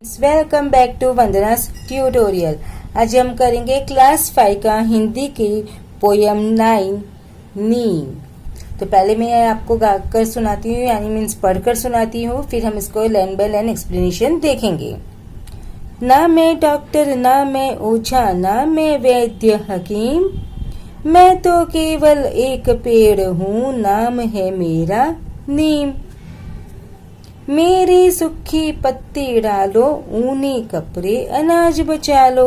Welcome back to Vandana's tutorial. आज हम करेंगे क्लास 5 का हिंदी की पोयम 9 नीम। तो पहले मैं आपको गाकर सुनाती हूँ, यानी मीन्स पढ़कर सुनाती हूँ, फिर हम इसको लाइन बाय लाइन एक्सप्लेनेशन देखेंगे। ना मैं डॉक्टर, ना मैं ओझा, ना मैं वैद्य हकीम, मैं तो केवल एक पेड़ हूँ, नाम है मेरा नीम। मेरी सूखी पत्ती डालो, ऊनी कपड़े अनाज बचा लो।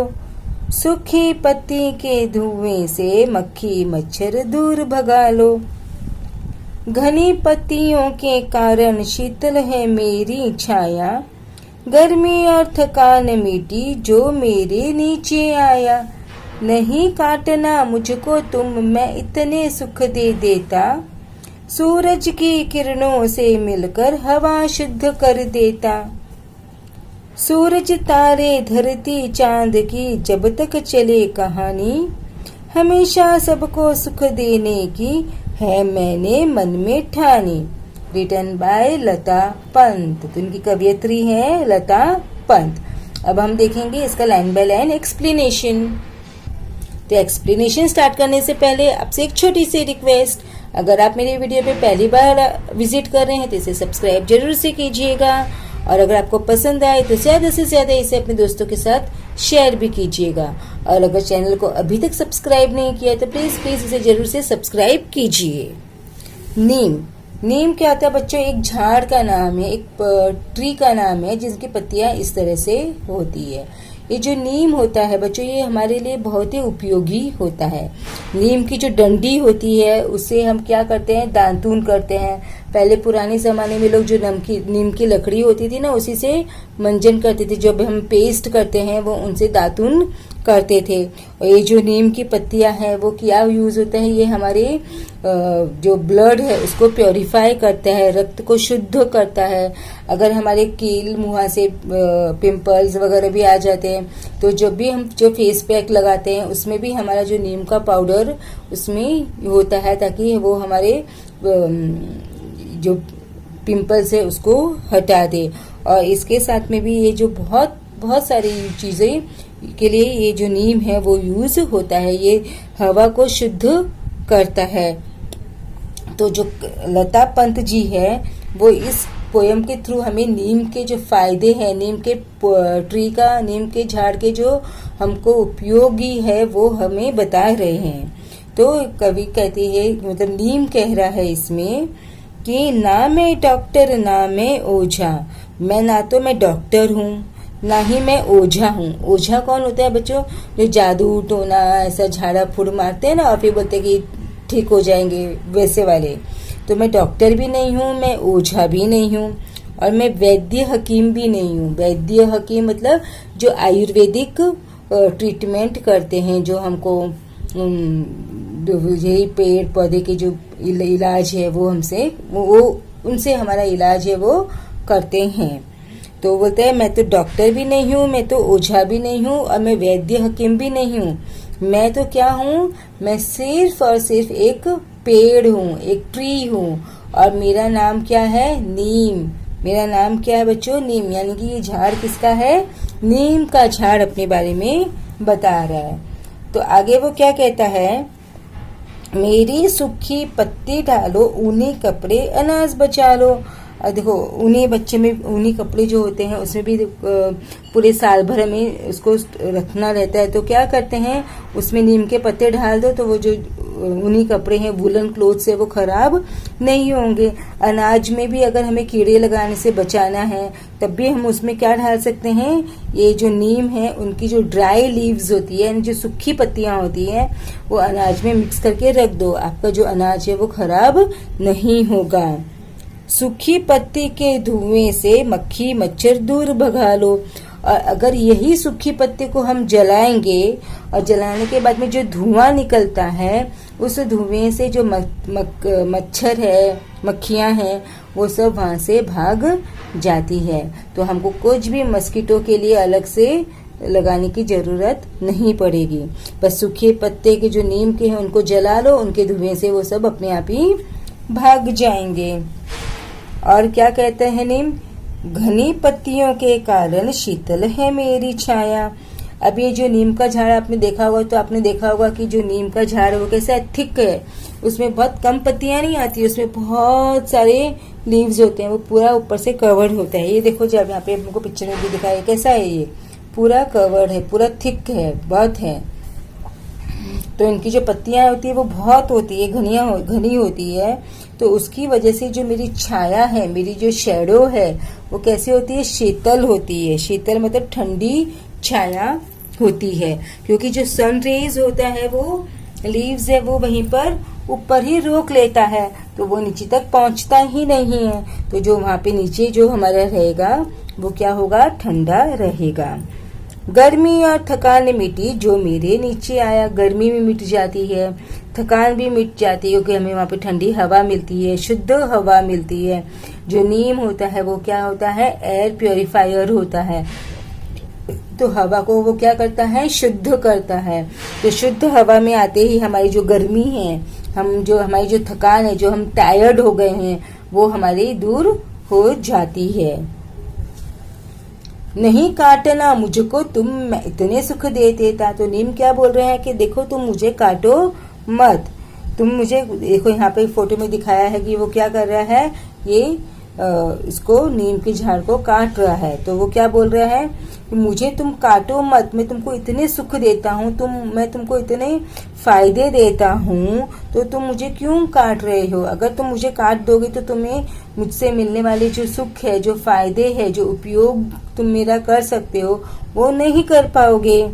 सूखी पत्ती के धुएं से मक्खी मच्छर दूर भगा लो। घनी पत्तियों के कारण शीतल है मेरी छाया, गर्मी और थकान मिटी जो मेरे नीचे आया। नहीं काटना मुझको तुम, मैं इतने सुख दे देता, सूरज की किरणों से मिलकर हवा शुद्ध कर देता। सूरज तारे धरती चांद की जब तक चले कहानी, हमेशा सबको सुख देने की है मैंने मन में ठानी। रिटन बाय लता पंत। तो इनकी कवियत्री है लता पंत। अब हम देखेंगे इसका लाइन बाय लाइन एक्सप्लेनेशन। तो एक्सप्लेनेशन स्टार्ट करने से पहले आपसे एक छोटी सी रिक्वेस्ट, अगर आप मेरे वीडियो पे पहली बार विजिट कर रहे हैं तो इसे सब्सक्राइब जरूर से कीजिएगा, और अगर आपको पसंद आए तो ज़्यादा से ज़्यादा इसे अपने दोस्तों के साथ शेयर भी कीजिएगा। और अगर चैनल को अभी तक सब्सक्राइब नहीं किया तो प्लीज़ इसे जरूर से सब्सक्राइब कीजिए। नीम। नीम क्या होता है बच्चों? एक झाड़ का नाम है, एक ट्री का नाम है जिसकी पत्तियां इस तरह से होती है। ये जो नीम होता है बच्चों, ये हमारे लिए बहुत ही उपयोगी होता है। नीम की जो डंडी होती है उससे हम क्या करते हैं, दातून करते हैं। पहले पुराने ज़माने में लोग जो नीम की लकड़ी होती थी ना, उसी से मंजन करते थे। जब हम पेस्ट करते हैं वो उनसे दातून करते थे। और ये जो नीम की पत्तियां हैं वो क्या यूज़ होता है, ये हमारे जो ब्लड है उसको प्योरीफाई करता है, रक्त को शुद्ध करता है। अगर हमारे कील मुँह से पिंपल्स वगैरह भी आ जाते हैं तो जब भी हम जो फेस पैक लगाते हैं उसमें भी हमारा जो नीम का पाउडर उसमें होता है, ताकि वो हमारे जो पिंपल्स है उसको हटा दे। और इसके साथ में भी ये जो बहुत बहुत सारी चीज़ें के लिए ये जो नीम है वो यूज होता है। ये हवा को शुद्ध करता है। तो जो लता पंत जी है वो इस पोयम के थ्रू हमें नीम के जो फायदे हैं, नीम के ट्री का, नीम के झाड़ के जो हमको उपयोगी है वो हमें बता रहे हैं। तो कवि कहती है, मतलब नीम कह रहा है इसमें कि ना मैं डॉक्टर, ना मैं ओझा, मैं डॉक्टर हूँ, ना ही मैं ओझा हूँ। ओझा कौन होता है बच्चों? जो जादू टोना ऐसा झाड़ा फूड़ मारते हैं ना और फिर बोलते हैं कि ठीक हो जाएंगे, वैसे वाले। तो मैं डॉक्टर भी नहीं हूँ, मैं ओझा भी नहीं हूँ, और मैं वैद्य हकीम भी नहीं हूँ। वैद्य हकीम मतलब जो आयुर्वेदिक ट्रीटमेंट करते हैं, जो हमको यही पेड़ पौधे के जो इलाज है वो उनसे हमारा इलाज है वो करते हैं। तो बोलते हैं मैं तो डॉक्टर भी नहीं हूँ, मैं तो ओझा भी नहीं हूँ, और मैं वैद्य हकीम भी नहीं हूँ। मैं तो क्या हूँ? मैं सिर्फ और सिर्फ एक पेड़ हूँ, एक ट्री हूँ, और मेरा नाम क्या है? नीम। मेरा नाम क्या है बच्चों? नीम। यानी कि ये झाड़ किसका है? नीम का झाड़ अपने बारे में बता रहा है। तो आगे वो क्या कहता है? मेरी सूखी पत्ती डालो, ऊनी कपड़े अनाज बचा लो। देखो ऊनी बच्चे में ऊनी कपड़े जो होते हैं उसमें भी पूरे साल भर में उसको रखना रहता है। तो क्या करते हैं, उसमें नीम के पत्ते डाल दो तो वो जो ऊनी कपड़े हैं, वुलन क्लोथ से, वो खराब नहीं होंगे। अनाज में भी अगर हमें कीड़े लगाने से बचाना है तब भी हम उसमें क्या डाल सकते हैं? ये जो नीम है उनकी जो ड्राई लीव्स होती है, यानी जो सूखी पत्तियां होती हैं, वो अनाज में मिक्स करके रख दो। आपका जो अनाज है वो खराब नहीं होगा। सूखी पत्ती के धुएं से मक्खी मच्छर दूर भगा लो। और अगर यही सूखी पत्ती को हम जलाएंगे और जलाने के बाद में जो धुआं निकलता है, उस धुएं से जो मच्छर है, मक्खियां हैं, वो सब वहां से भाग जाती है। तो हमको कुछ भी मस्कीटो के लिए अलग से लगाने की जरूरत नहीं पड़ेगी। बस सूखे पत्ते के जो नीम के हैं उनको जला लो, उनके धुएं से वो सब अपने आप ही भाग जाएंगे। और क्या कहते हैं नीम? घनी पत्तियों के कारण शीतल है मेरी छाया। अब ये जो नीम का झाड़ आपने देखा होगा, तो आपने देखा होगा कि जो नीम का झाड़ है वो कैसा थिक है, उसमें बहुत कम पत्तियां नहीं आती, उसमें बहुत सारे लीव्स होते हैं, वो पूरा ऊपर से कवर्ड होता है। ये देखो जब यहाँ पे हमको पिक्चर में भी दिखाया कैसा है, ये पूरा कवर्ड है, पूरा थिक है, बहुत है। तो इनकी जो पत्तियां होती है वो बहुत होती है, घनी होती है। तो उसकी वजह से जो मेरी छाया है, मेरी जो शैडो है, वो कैसे होती है, शीतल होती है। शीतल मतलब ठंडी छाया होती है, क्योंकि जो सन रेज होता है वो लीव्स है वो वहीं पर ऊपर ही रोक लेता है, तो वो नीचे तक पहुंचता ही नहीं है। तो जो वहां पे नीचे जो हमारा रहेगा वो क्या होगा, ठंडा रहेगा। गर्मी और थकान मिटी जो मेरे नीचे आया। गर्मी भी मिट जाती है, थकान भी मिट जाती है, क्योंकि हमें वहाँ पे ठंडी हवा मिलती है, शुद्ध हवा मिलती है। जो नीम होता है वो क्या होता है, एयर प्योरीफायर होता है, तो हवा को वो क्या करता है, शुद्ध करता है। तो शुद्ध हवा में आते ही हमारी जो गर्मी है, हमारी जो थकान है, जो हम टायर्ड हो गए हैं, वो हमारी दूर हो जाती है। नहीं काटना मुझको तुम, मैं इतने सुख दे देता। तो नीम क्या बोल रहे हैं कि देखो तुम मुझे काटो मत, तुम मुझे देखो, यहाँ पे फोटो में दिखाया है कि वो क्या कर रहा है, ये इसको नीम के झाड़ को काट रहा है। तो वो क्या बोल रहा है, मुझे तुम काटो मत, मैं तुमको इतने सुख देता हूँ, मैं तुमको इतने फायदे देता हूँ, तो तुम मुझे क्यों काट रहे हो। अगर तुम मुझे काट दोगे तो तुम्हें मुझसे मिलने वाले जो सुख है, जो फायदे है, जो उपयोग तुम मेरा कर सकते हो, वो नहीं कर पाओगे।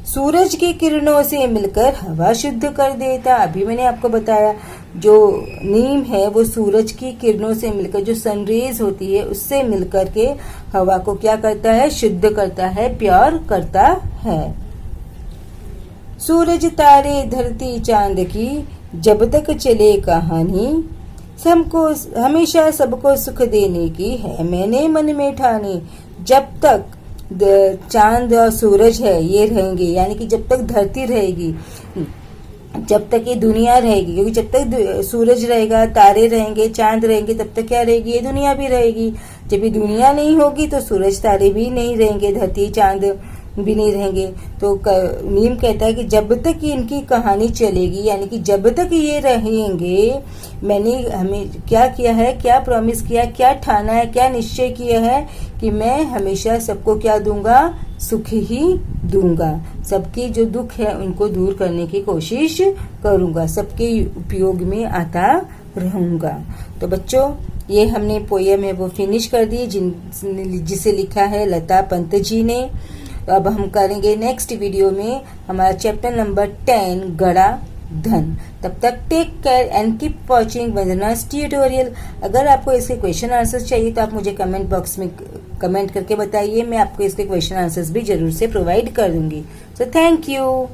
सूरज की किरणों से मिलकर हवा शुद्ध कर देता। अभी मैंने आपको बताया जो नीम है वो सूरज की किरणों से मिलकर, जो सनरेज होती है उससे मिलकर के हवा को क्या करता है, शुद्ध करता है, प्योर करता है। सूरज तारे धरती चांद की जब तक चले कहानी, सबको हमेशा सबको सुख देने की है मैंने मन में ठानी। जब तक चांद और सूरज है ये रहेंगे, यानी कि जब तक धरती रहेगी, जब तक ये दुनिया रहेगी, क्योंकि जब तक सूरज रहेगा, तारे रहेंगे, चांद रहेंगे, तब तक क्या रहेगी, ये दुनिया भी रहेगी। जब ये दुनिया नहीं होगी तो सूरज तारे भी नहीं रहेंगे, धरती चांद भी नहीं रहेंगे। तो नीम कहता है कि जब तक इनकी कहानी चलेगी, यानी कि जब तक ये रहेंगे, मैंने हमें क्या किया है, क्या प्रॉमिस किया, क्या ठाना है, क्या निश्चय किया है कि मैं हमेशा सबको क्या दूंगा, सुख ही दूंगा। सबके जो दुख है उनको दूर करने की कोशिश करूंगा, सबके उपयोग में आता रहूंगा। तो बच्चों ये हमने पोयम है वो फिनिश कर दी, जिसे लिखा है लता पंत जी ने। तो अब हम करेंगे नेक्स्ट वीडियो में हमारा चैप्टर नंबर 10 गड़ा धन। तब तक take care and keep watching Vandana's tutorial. अगर आपको इसके क्वेश्चन आंसर्स चाहिए तो आप मुझे कमेंट बॉक्स में कमेंट करके बताइए, मैं आपको इसके क्वेश्चन आंसर्स भी जरूर से प्रोवाइड कर दूंगी। So thank you.